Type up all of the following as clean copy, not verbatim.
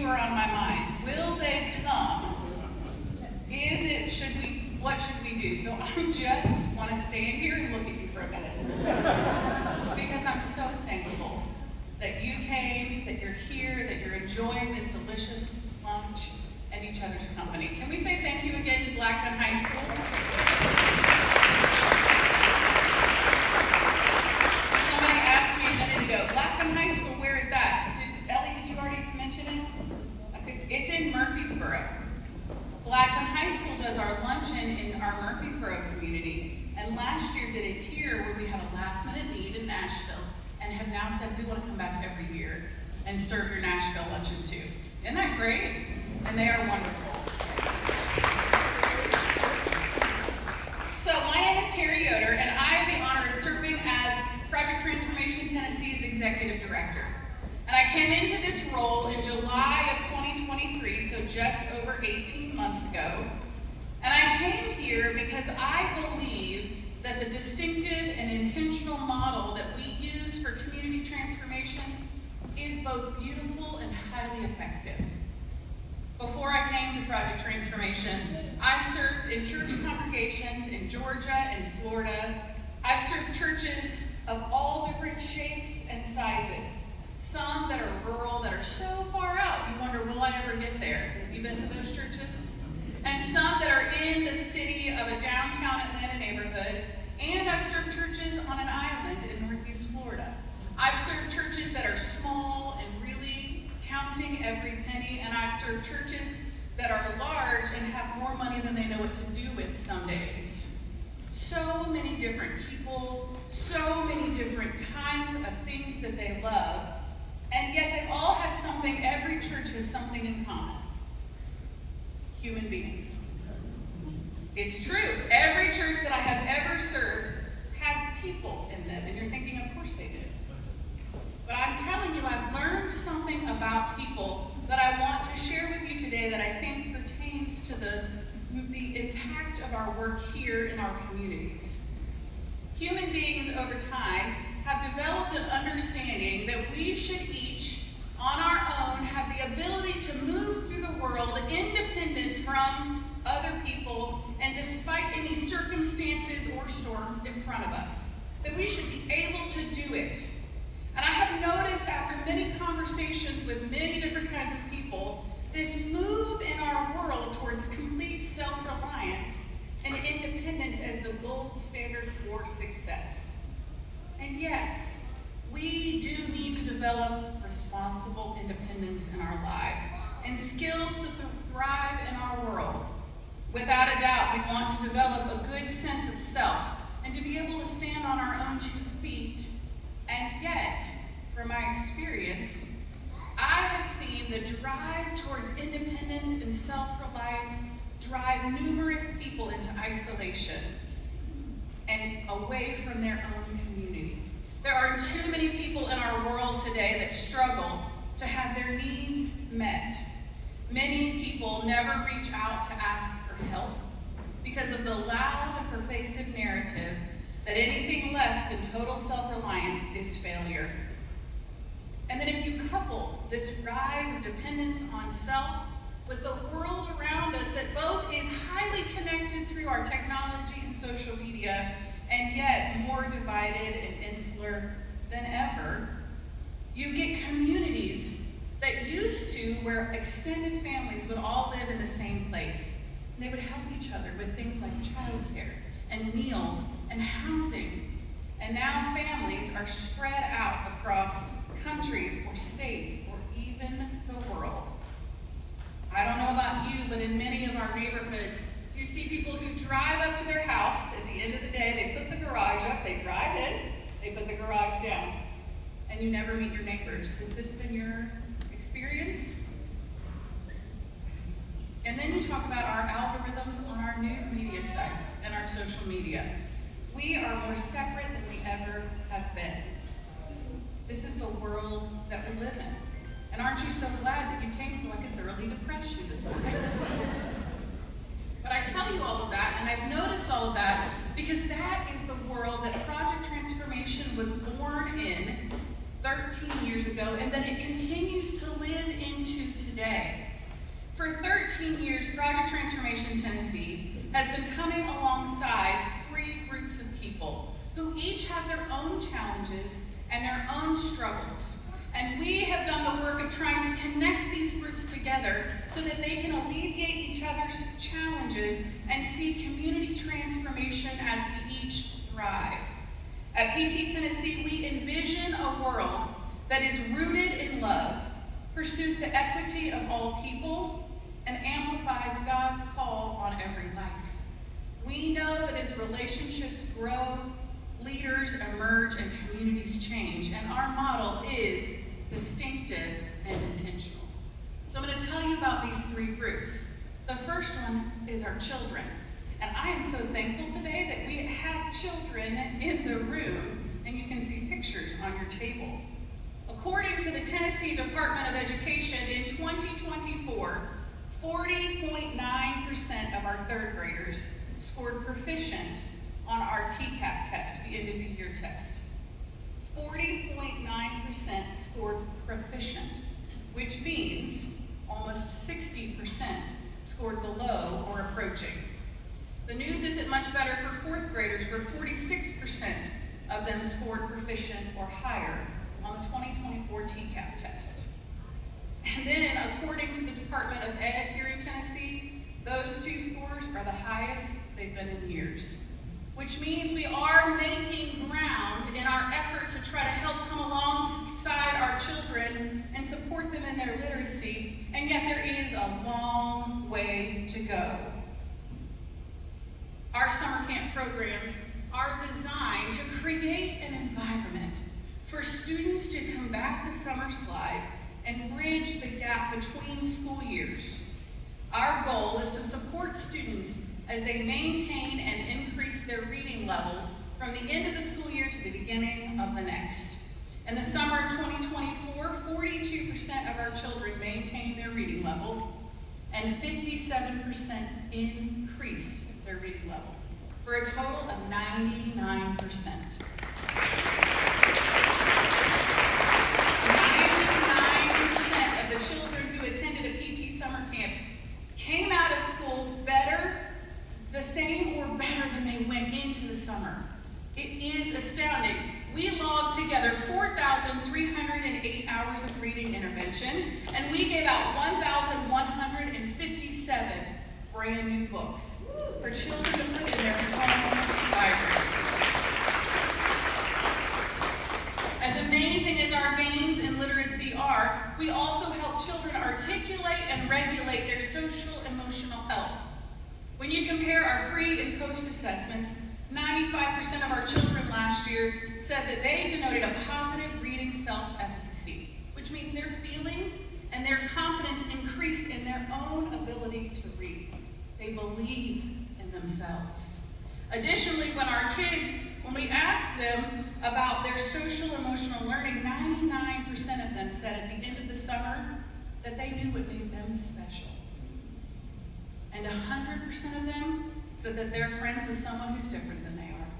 are on my mind. Will they come? What should we do? So I just want to stand here and look at you for a minute. Because I'm so thankful that you came, that you're here, that you're enjoying this delicious lunch and each other's company. Can we say thank you again to Blackman High School? Somebody asked me a minute ago, Blackman High School, where is that? Ellie, did you already mention it? Okay. It's in Murfreesboro. Blackman High School does our luncheon in our Murfreesboro community, and last year did it here where we had a last-minute need in Nashville, and have now said we want to come back every year and serve your Nashville luncheon too. Isn't that great? And they are wonderful. So my name is Carrie Yoder, and I have the honor of serving as Project Transformation Tennessee's Executive Director. And I came into this role in July of 2023, so just over 18 months ago. And I came here because I believe that the distinctive and intentional model that we use for community transformation is both beautiful and highly effective. Before I came to Project Transformation, I served in church congregations in Georgia and Florida. I've served churches of all different shapes and sizes. Some that are rural, that are so far out, you wonder, will I ever get there? Have you been to those churches? And some that are in the city of a downtown Atlanta neighborhood. And I've served churches on an island in Northeast Florida. I've served churches that are small and really counting every penny. And I've served churches that are large and have more money than they know what to do with some days. So many different people, so many different kinds of things that they love. And yet they all had something, every church has something in common. Human beings. It's true. Every church that I have ever served had people in them. And you're thinking, of course they did. But I'm telling you, I've learned something about people that I want to share with you today that I think pertains to the impact of our work here in our communities. Human beings over time have developed an understanding that we should each, on our own, have the ability to move through the world independent from other people and despite any circumstances or storms in front of us. That we should be able to do it. And I have noticed after many conversations with many different kinds of people, this move in our world towards complete self-reliance and independence as the gold standard for success. And yes, we do need to develop responsible independence in our lives and skills to thrive in our world. Without a doubt, we want to develop a good sense of self and to be able to stand on our own 2 feet. And yet, from my experience, I have seen the drive towards independence and self-reliance drive numerous people into isolation and away from their own community. There are too many people in our world today that struggle to have their needs met. Many people never reach out to ask for help because of the loud and pervasive narrative that anything less than total self-reliance is failure. And then if you couple this rise of dependence on self with the world around us that both is highly connected through our technology and social media, and yet more divided and insular than ever, you get communities that used to where extended families would all live in the same place. And they would help each other with things like childcare and meals and housing. And now families are spread out across countries or states or even the world. I don't know about you, but in many of our neighborhoods, you see people who drive up to their house. At the end of the day, they put the garage up, they drive in, they put the garage down, and you never meet your neighbors. Has this been your experience? And then you talk about our algorithms on our news media sites and our social media. We are more separate than we ever have been. This is the world that we live in. And aren't you so glad that you came so I could thoroughly depress you this morning? But I tell you all of that, and I've noticed all of that, because that is the world that Project Transformation was born in. 13 years ago, and that it continues to live into today. For 13 years, Project Transformation Tennessee has been coming alongside 3 groups of people who each have their own challenges and their own struggles. And we have done the work of trying to connect these groups together so that they can alleviate each other's challenges and see community transformation as we each thrive. At PT Tennessee, we envision a world that is rooted in love, pursues the equity of all people, and amplifies God's call on every life. We know that as relationships grow, leaders emerge and communities change, and our model is distinctive and intentional. So I'm going to tell you about these 3 groups. The first one is our children. And I am so thankful today that we have children in the room, and you can see pictures on your table. According to the Tennessee Department of Education, in 2024, 40.9% of our 3rd graders scored proficient on our TCAP test, the end of the year test. 40.9% scored proficient, which means almost 60% scored below or approaching. The news isn't much better for 4th graders, where 46% of them scored proficient or higher on the 2024 TCAP test. And then, according to the Department of Ed here in Tennessee, those 2 scores are the highest they've been in years, which means we are making ground in our effort to try to help come alongside our children and support them in their literacy, and yet there is a long way to go. Our summer camp programs are designed to create an environment for students to combat the summer slide and bridge the gap between school years. Our goal is to support students as they maintain and increase their reading levels from the end of the school year to the beginning of the next. In the summer of 2024, 42% of our children maintained their reading level, and 57% increased their reading level, for a total of 99%. 99% of the children who attended a PT summer camp came out of school better, the same, or better than they went into the summer. It is astounding. We logged together 4,308 hours of reading intervention, and we gave out 1,157 brand new books for children to put in their home libraries. As amazing as our gains in literacy are, we also help children articulate and regulate their social emotional health. When you compare our pre and post assessments, 95% of our children last year said that they denoted a positive reading self-efficacy, which means their feelings and their confidence increased in their own ability to read. They believe in themselves. Additionally, when we asked them about their social emotional learning, 99% of them said at the end of the summer that they knew what made them special. And 100% of them said that they're friends with someone who's different than they are.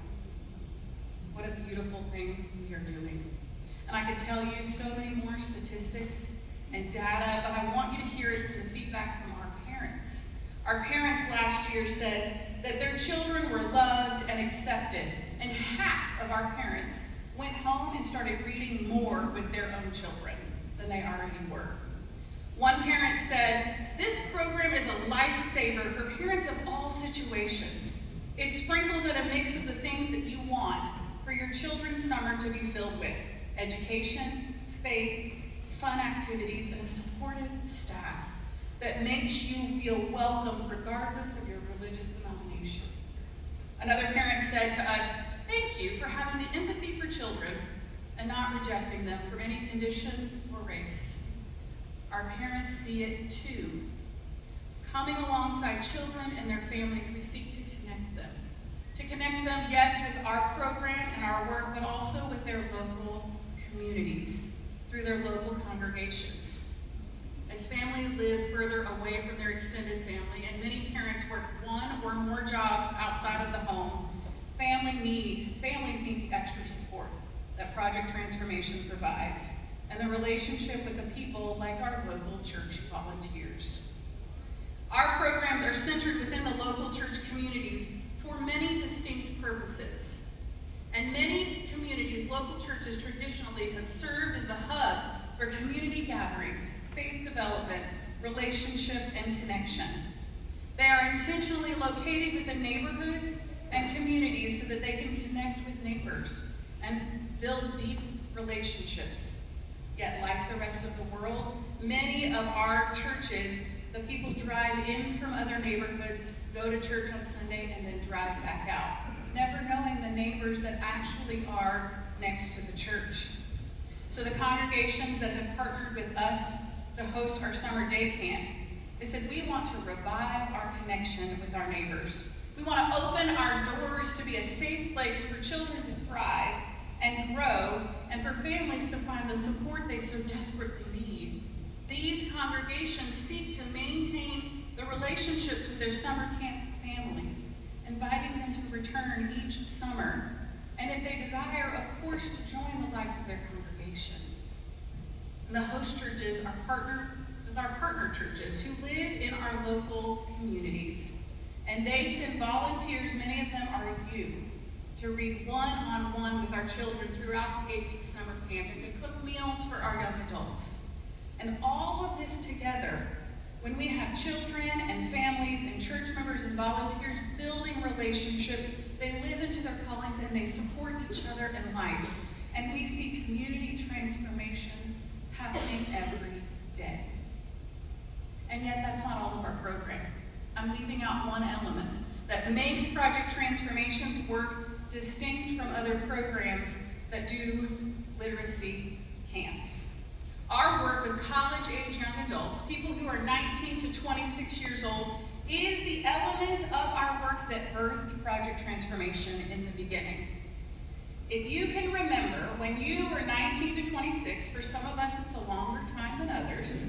What a beautiful thing we are doing. And I could tell you so many more statistics and data, but I want you to hear it from the feedback from our parents. Our parents last year said that their children were loved and accepted, and half of our parents went home and started reading more with their own children than they already were. One parent said, "This program is a lifesaver for parents of all situations. It sprinkles in a mix of the things that you want for your children's summer to be filled with: education, faith, fun activities, and a supportive staff that makes you feel welcome regardless of your religious denomination." Another parent said to us, "Thank you for having the empathy for children and not rejecting them for any condition or race." Our parents see it too. Coming alongside children and their families, we seek to connect them. To connect them, yes, with our program and our work, but also with their local communities, through their local congregations. As families live further away from their extended family, and many parents work one or more jobs outside of the home, families need the extra support that Project Transformation provides, and the relationship with the people like our local church volunteers. Our programs are centered within the local church communities for many distinct purposes. And many communities, local churches traditionally have served as the hub for community gatherings, faith development, relationship, and connection. They are intentionally located within neighborhoods and communities so that they can connect with neighbors and build deep relationships. Yet, like the rest of the world, many of our churches, the people drive in from other neighborhoods, go to church on Sunday, and then drive back out, never knowing the neighbors that actually are next to the church. So the congregations that have partnered with us to host our summer day camp, they said, we want to revive our connection with our neighbors. We want to open our doors to be a safe place for children to thrive and grow, and for families to find the support they so desperately need. These congregations seek to maintain the relationships with their summer camp families, inviting them to return each summer, and if they desire, of course, to join the life of their congregation. And the host churches are partnered with our partner churches who live in our local communities. And they send volunteers, many of them are you, to read one-on-one with our children throughout the 8-week summer camp and to cook meals for our young adults. And all of this together, when we have children and families and church members and volunteers building relationships, they live into their callings and they support each other in life. And we see community transformation happening every day. And yet that's not all of our program. I'm leaving out one element that makes Project Transformation's work distinct from other programs that do literacy camps. Our work with college-age young adults, people who are 19 to 26 years old, is the element of our work that birthed Project Transformation in the beginning. If you can remember when you were 19 to 26, for some of us it's a longer time than others,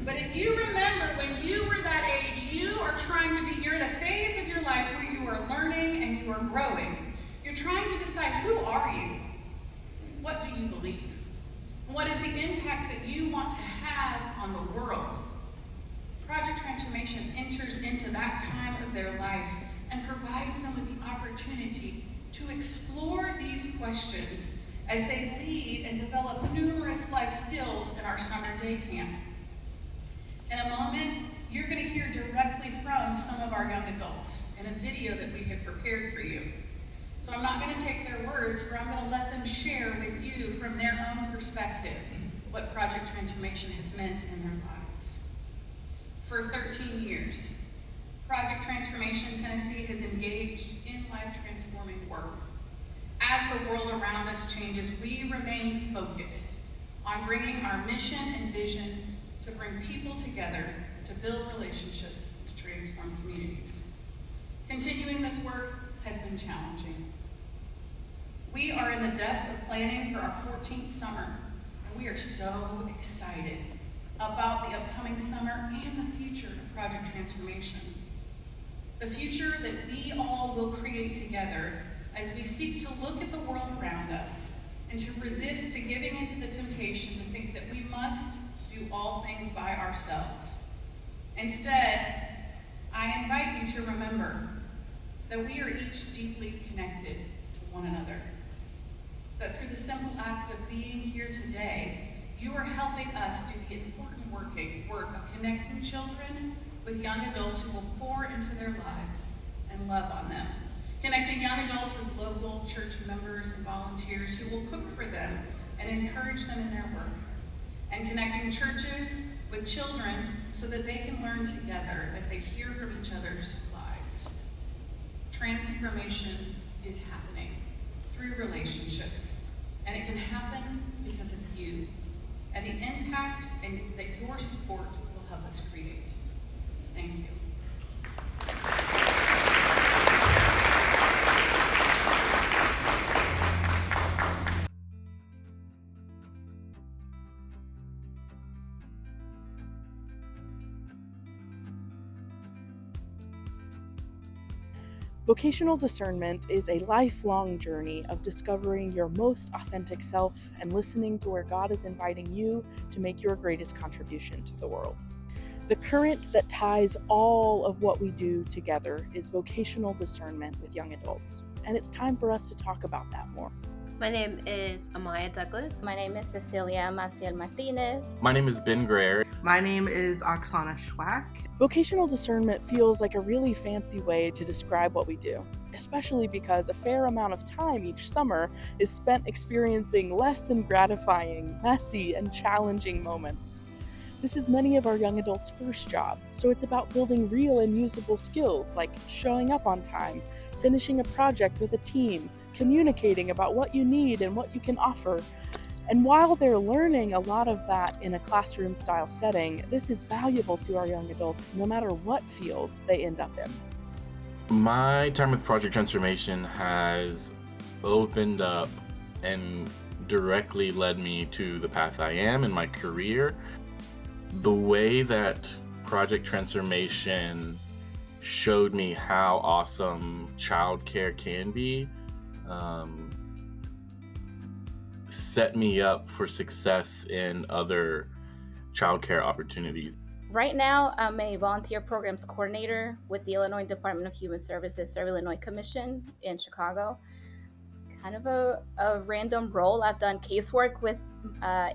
but if you remember when you were that age, you are trying to be, you're in a phase of your life where you are learning and you are growing. You're trying to decide, who are you? What do you believe? What is the impact that you want to have on the world? Project Transformation enters into that time of their life and provides them with the opportunity to explore these questions as they lead and develop numerous life skills in our summer day camp. In a moment, you're going to hear directly from some of our young adults in a video that we have prepared for you. So I'm not going to take their words, but I'm going to let them share with you from their own perspective what Project Transformation has meant in their lives. For 13 years, Project Transformation Tennessee has engaged in life-transforming work. As the world around us changes, we remain focused on bringing our mission and vision to bring people together, to build relationships, to transform communities. Continuing this work has been challenging. We are in the depth of planning for our 14th summer, and we are so excited about the upcoming summer and the future of Project Transformation. The future that we all will create together as we seek to look at the world around us and to resist to giving into the temptation to think that we must do all things by ourselves. Instead, I invite you to remember that we are each deeply connected to one another. That through the simple act of being here today, you are helping us do the important work of connecting children with young adults who will pour into their lives and love on them. Connecting young adults with local church members and volunteers who will cook for them and encourage them in their work. And connecting churches with children so that they can learn together as they hear from each other's lives. Transformation is happening through relationships, and it can happen because of you and the impact that your support will help us create. Thank you. Vocational discernment is a lifelong journey of discovering your most authentic self and listening to where God is inviting you to make your greatest contribution to the world. The current that ties all of what we do together is vocational discernment with young adults, and it's time for us to talk about that more. My name is Amaya Douglas. My name is Cecilia Maciel Martinez. My name is Ben Greer. My name is Oksana Schwack. Vocational discernment feels like a really fancy way to describe what we do, especially because a fair amount of time each summer is spent experiencing less than gratifying, messy, and challenging moments. This is many of our young adults' first job, so it's about building real and usable skills like showing up on time, finishing a project with a team, communicating about what you need and what you can offer. And while they're learning a lot of that in a classroom-style setting, this is valuable to our young adults no matter what field they end up in. My time with Project Transformation has opened up and directly led me to the path I am in my career. The way that Project Transformation showed me how awesome childcare can be set me up for success in other childcare opportunities. Right now, I'm a volunteer programs coordinator with the Illinois Department of Human Services Serve Illinois Commission in Chicago. Kind of a random role. I've done casework with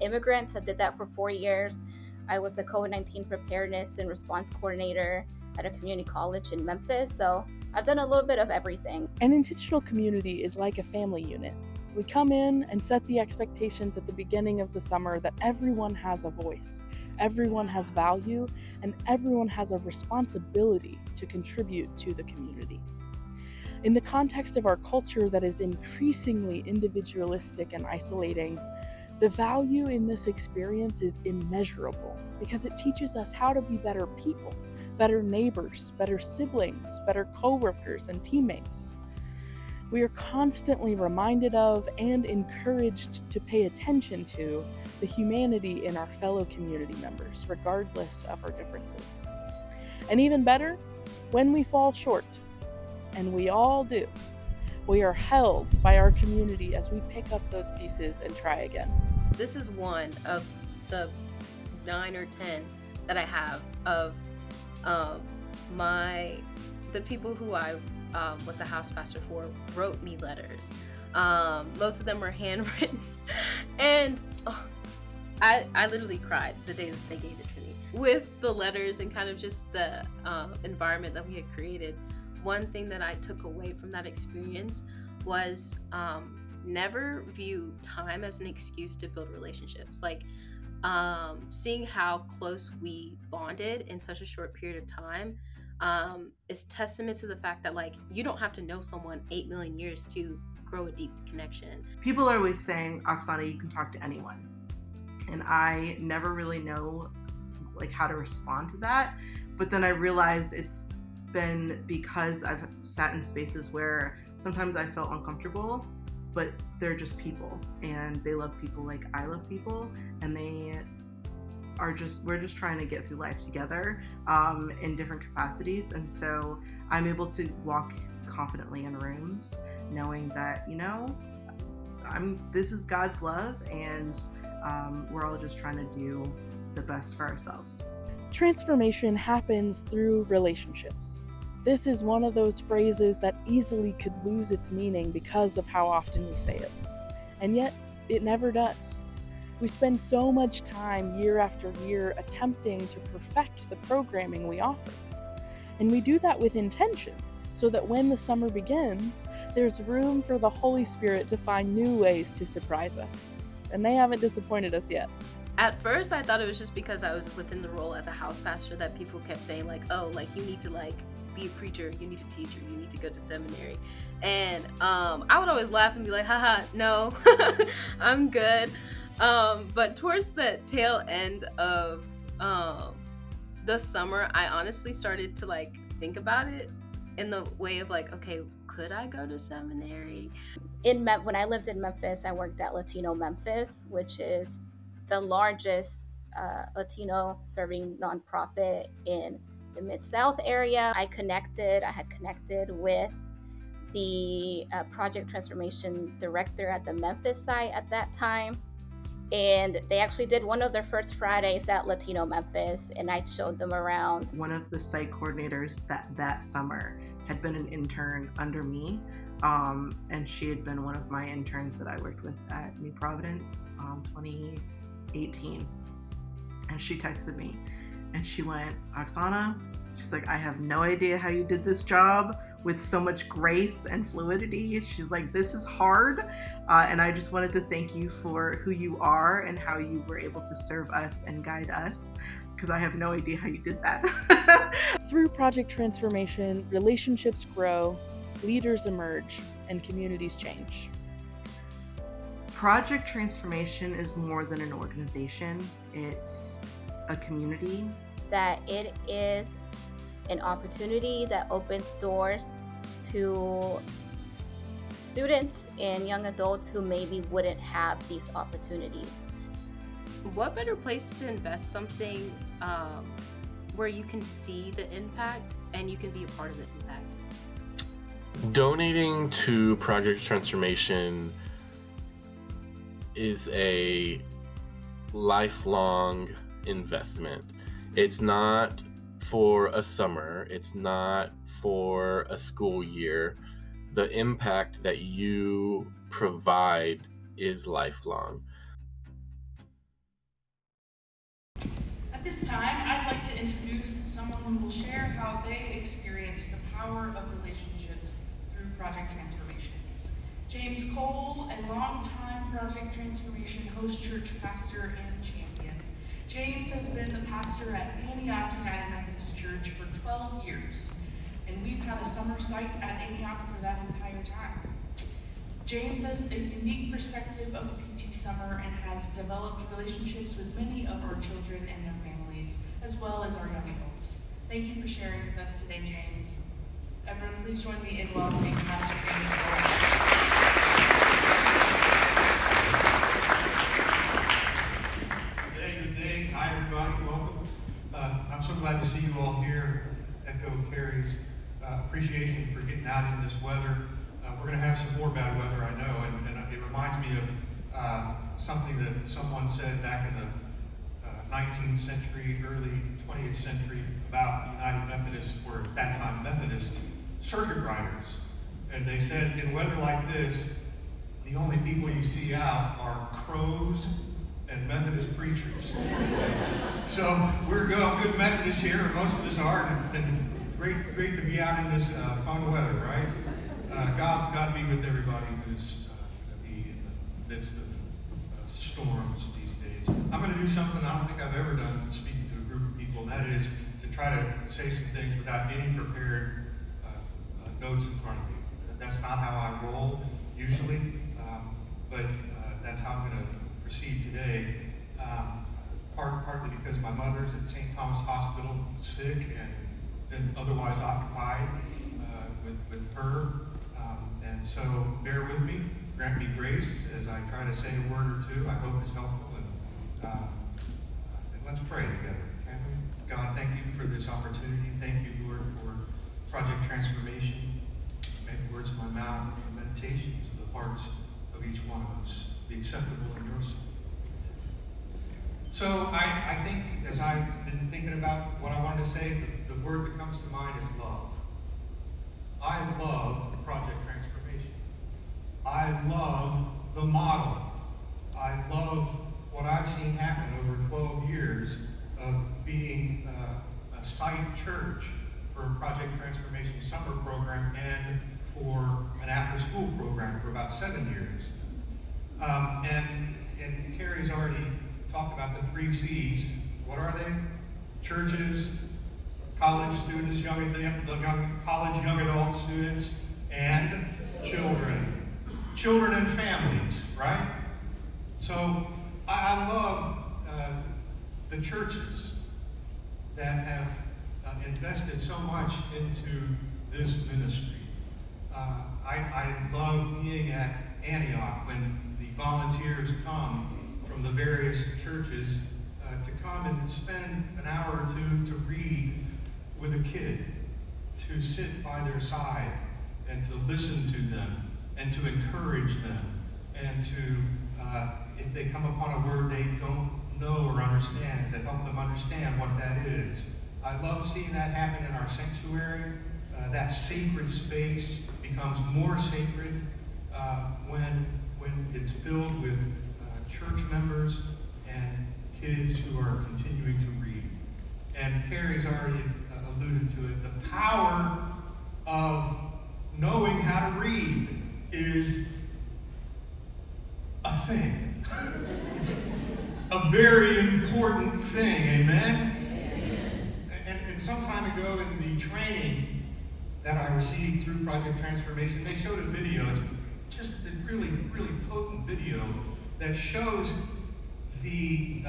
immigrants. I did that for 4 years. I was a COVID-19 preparedness and response coordinator at a community college in Memphis. So I've done a little bit of everything. An intentional community is like a family unit. We come in and set the expectations at the beginning of the summer that everyone has a voice, everyone has value, and everyone has a responsibility to contribute to the community. In the context of our culture that is increasingly individualistic and isolating, the value in this experience is immeasurable because it teaches us how to be better people, better neighbors, better siblings, better coworkers, and teammates. We are constantly reminded of and encouraged to pay attention to the humanity in our fellow community members, regardless of our differences. And even better, when we fall short, and we all do, we are held by our community as we pick up those pieces and try again. This is one of the 9 or 10 that I have of the people who I was a house pastor for wrote me letters. Most of them were handwritten, and I literally cried the day that they gave it to me. With the letters and kind of just the environment that we had created, one thing that I took away from that experience was never view time as an excuse to build relationships. Like seeing how close we bonded in such a short period of time is testament to the fact that like you don't have to know someone 8 million years to grow a deep connection. People are always saying, Oksana, you can talk to anyone. And I never really know like how to respond to that. But then I realized it's been because I've sat in spaces where sometimes I felt uncomfortable, but they're just people and they love people like I love people, and we're just trying to get through life together in different capacities. And so I'm able to walk confidently in rooms knowing that, this is God's love, and we're all just trying to do the best for ourselves. Transformation happens through relationships. This is one of those phrases that easily could lose its meaning because of how often we say it. And yet, it never does. We spend so much time year after year attempting to perfect the programming we offer. And we do that with intention, so that when the summer begins, there's room for the Holy Spirit to find new ways to surprise us. And they haven't disappointed us yet. At first, I thought it was just because I was within the role as a house pastor that people kept saying like, oh, like you need to like be a preacher, you need to teach, or you need to go to seminary. And I would always laugh and be like, haha, no, I'm good. But towards the tail end of the summer, I honestly started to like think about it in the way of like, okay, could I go to seminary? When I lived in Memphis, I worked at Latino Memphis, which is the largest Latino serving nonprofit in the Mid-South area. I had connected with the project transformation director at the Memphis site at that time. And they actually did one of their first Fridays at Latino Memphis, and I showed them around. One of the site coordinators that summer had been an intern under me, and she had been one of my interns that I worked with at New Providence 2018. And she texted me and she went, Oksana, she's like, I have no idea how you did this job with so much grace and fluidity. She's like, this is hard. And I just wanted to thank you for who you are and how you were able to serve us and guide us, because I have no idea how you did that. Through project transformation, relationships grow, leaders emerge, and communities change. Project transformation is more than an organization. It's a community. That it is an opportunity that opens doors to students and young adults who maybe wouldn't have these opportunities. What better place to invest something where you can see the impact and you can be a part of the impact? Donating to project transformation is a lifelong investment. It's not for a summer, it's not for a school year. The impact that you provide is lifelong. At this time, I'd like to introduce someone who will share how they experience the power of relationships through project transformation. James Cole, a longtime project transformation host church pastor and champion. James has been the pastor at Antioch United Methodist Church for 12 years, and we've had a summer site at Antioch for that entire time. James has a unique perspective of a PT summer and has developed relationships with many of our children and their families, as well as our young adults. Thank you for sharing with us today, James. Everyone, please join me in welcoming Pastor James Cole. Good day. Hi, everybody. Welcome. I'm so glad to see you all here. Echo Carrie's appreciation for getting out in this weather. We're going to have some more bad weather, I know, and it reminds me of something that someone said back in the 19th century, early 20th century about United Methodists, or at that time Methodist circuit riders. And they said, in weather like this, the only people you see out are crows and Methodist preachers. So we're good Methodists here, and most of us are, and great to be out in this fun weather, right? God be with everybody who's going to be in the midst of storms these days. I'm going to do something I don't think I've ever done speaking to a group of people, and that is to try to say some things without any prepared notes in front of me. That's not how I roll usually, but that's how I'm going to proceed today. Partly because my mother's at St. Thomas Hospital sick and been otherwise occupied with her. And so bear with me, grant me grace as I try to say a word or two. I hope it's helpful. And let's pray together, can we? God, thank you for this opportunity. Thank you, Lord, for project transformation. Make the words of my mouth and the meditations of the hearts of each one of us be acceptable in your sight. So I think, as I've been thinking about what I wanted to say, the word that comes to mind is love. I love project transformation. I love the model. I love what I've seen happen over 12 years of being a site church for a project transformation summer program and for an after-school program for about 7 years. And Carrie's already talked about the 3 C's. What are they? Churches, college students, young adult students, and children. Children and families, right? So I love the churches that have invested so much into this ministry. I love being at Antioch when the volunteers come from the various churches to come and spend an hour or two to read with a kid, to sit by their side and to listen to them and to encourage them and to, if they come upon a word they don't know or understand, to help them understand what that is. I love seeing that happen in our sanctuary. That sacred space becomes more sacred when it's filled with church members and kids who are continuing to read. And Carrie's already alluded to it. The power of knowing how to read is a thing. A very important thing, amen? And some time ago in the training that I received through Project Transformation, they showed a video. It's just a really, really potent video that shows the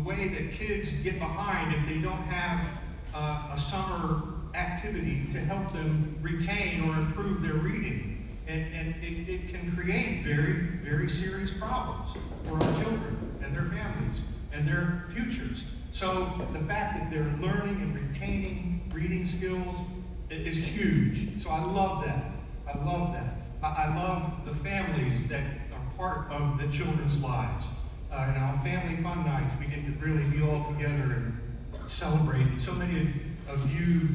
way that kids get behind if they don't have a summer activity to help them retain or improve their reading. And it can create very, very serious problems for our children and their families and their futures. So the fact that they're learning and retaining reading skills is huge. So I love that. I love that. I love the families that are part of the children's lives. And on family fun nights, we get to really be all together and celebrate. And so many of you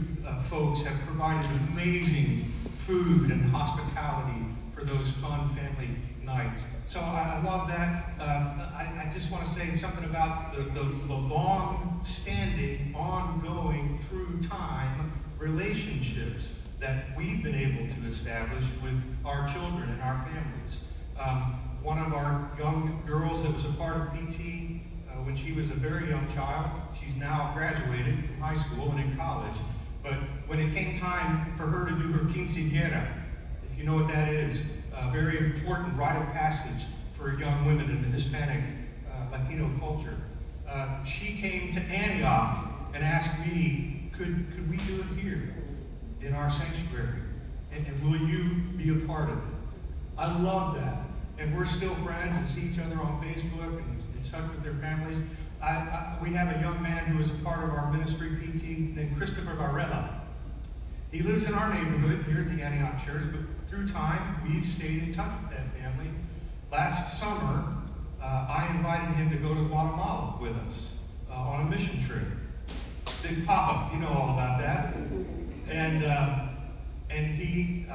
folks have provided amazing food and hospitality for those fun family nights. So I love that. I just want to say something about the long-standing, ongoing, through time relationships that we've been able to establish with our children and our families. One of our young girls that was a part of PT when she was a very young child, she's now graduated from high school and in college, but when it came time for her to do her quinceañera, if you know what that is, a very important rite of passage for young women in the Hispanic Latino culture, she came to Antioch and asked me, could we do it here in our sanctuary? And will you be a part of it? I love that. And we're still friends and see each other on Facebook and in touch with their families. We have a young man who is a part of our ministry PT named Christopher Varela. He lives in our neighborhood here at the Antioch Church, but through time, we've stayed in touch with that family. Last summer, I invited him to go to Guatemala with us on a mission trip. Big Papa, you know all about that. And he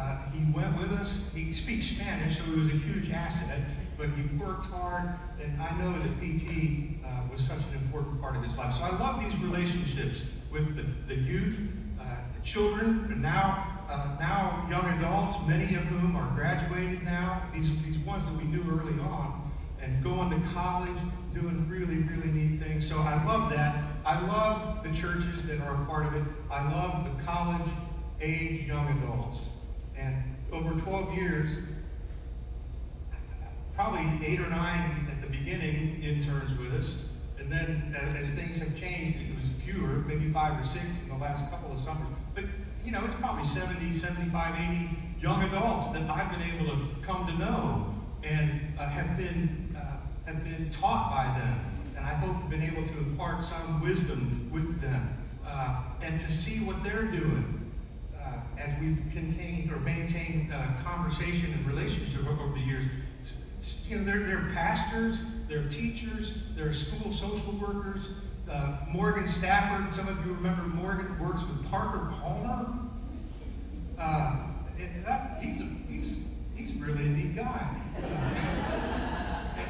went with us. He speaks Spanish, so he was a huge asset, but he worked hard, and I know that PT was such an important part of his life. So I love these relationships with the youth, the children, and now young adults, many of whom are graduated now, these ones that we knew early on, and going to college, doing really, really neat things. So I love that. I love the churches that are a part of it. I love the college-age young adults. And over 12 years, probably 8 or 9 at the beginning interns with us. And then as things have changed, it was fewer, maybe 5 or 6 in the last couple of summers. But, you know, it's probably 70, 75, 80 young adults that I've been able to come to know and have been taught by them. And I hope have been able to impart some wisdom with them and to see what they're doing as we maintain conversation and relationship over the years. You know, they're pastors, they're teachers, they're school social workers. Morgan Stafford, some of you remember Morgan, works with Parker Palmer. He's really a neat guy.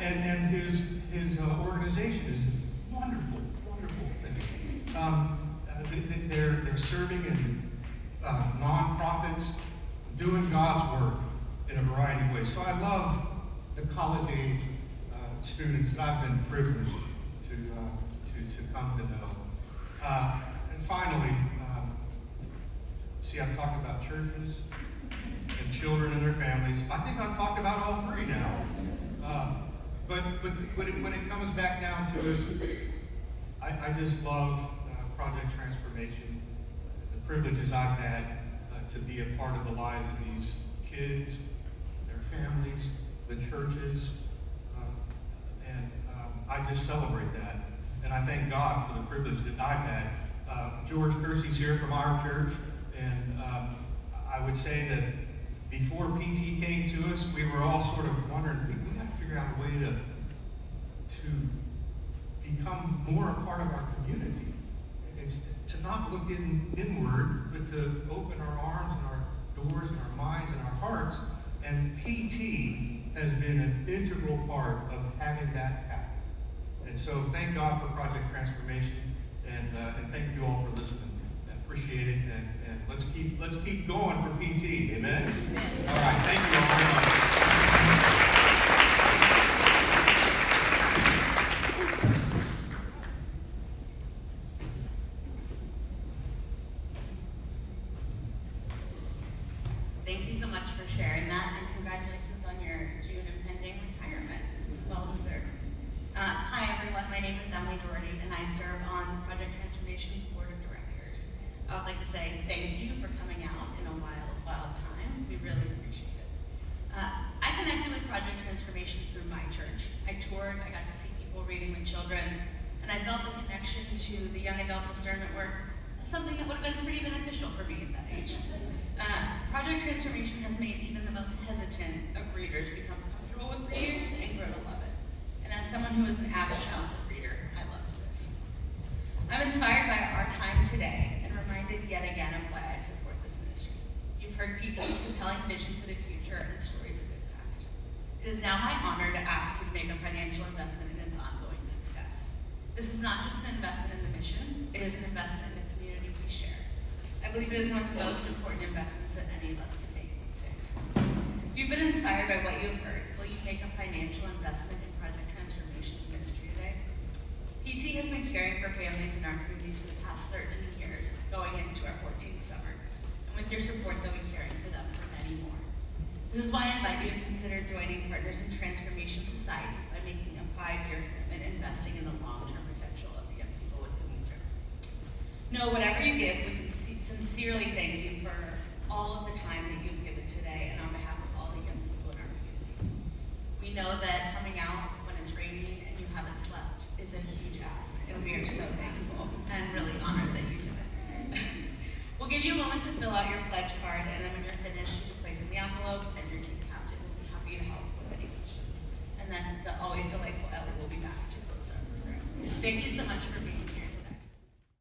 And his organization is a wonderful, wonderful thing. They're serving in nonprofits, doing God's work in a variety of ways. So I love the college-age students that I've been privileged to come to know. And finally, see, I've talked about churches and children and their families. I think I've talked about all three now. But when it comes back down to it, I just love Project Transformation, the privileges I've had to be a part of the lives of these kids, their families, the churches, and I just celebrate that. And I thank God for the privilege that I've had. George Kersey's here from our church, and I would say that before PT came to us, we were all sort of wondering, we got to figure out a way to become more a part of our community. It's to not look inward, but to open our arms and our doors and our minds and our hearts. And PT has been an integral part of having that happen. And so thank God for Project Transformation, and thank you all for listening. I appreciate it, and let's keep going for PT. Amen? All right, thank you all very much. Thank you so much for sharing that, and congratulations on your June impending retirement. Well deserved. Hi everyone, my name is Emily Doherty, and I serve on Project Transformation's Board of Directors. I would like to say thank you for coming out in a wild time. We really appreciate it. I connected with Project Transformation through my church. I toured, I got to see people reading with children, and I felt the connection to the young adult discernment work, something that would have been pretty beneficial for me at that age. Project Transformation has made even the most hesitant of readers become comfortable with readers and grow to love it. And as someone who is an avid childhood reader, I love this. I'm inspired by our time today and reminded yet again of why I support this ministry. You've heard Pete's compelling vision for the future and stories of impact. It is now my honor to ask you to make a financial investment in its ongoing success. This is not just an investment in the mission, it is an investment in the community we share. I believe it is one of the most important investments that any of us can make these days. If you've been inspired by what you've heard, will you make a financial investment in Project Transformation's ministry today? PT has been caring for families in our communities for the past 13 years, going into our 14th summer. And with your support, they'll be caring for them for many more. This is why I invite you to consider joining Partners in Transformation Society by making a 5-year commitment investing in the long-term potential of the young people with whom you serve. Know whatever you give, we can sincerely thank you for all of the time that you've given today, and on behalf of all the young people in our community. We know that coming out when it's raining and you haven't slept is a huge ask, and we are so thankful and really honored that you do it. We'll give you a moment to fill out your pledge card, and then when you're finished, you can place in the envelope, and your team captain will be happy to help with any questions. And then the always delightful Ellie will be back to close our program. Thank you so much for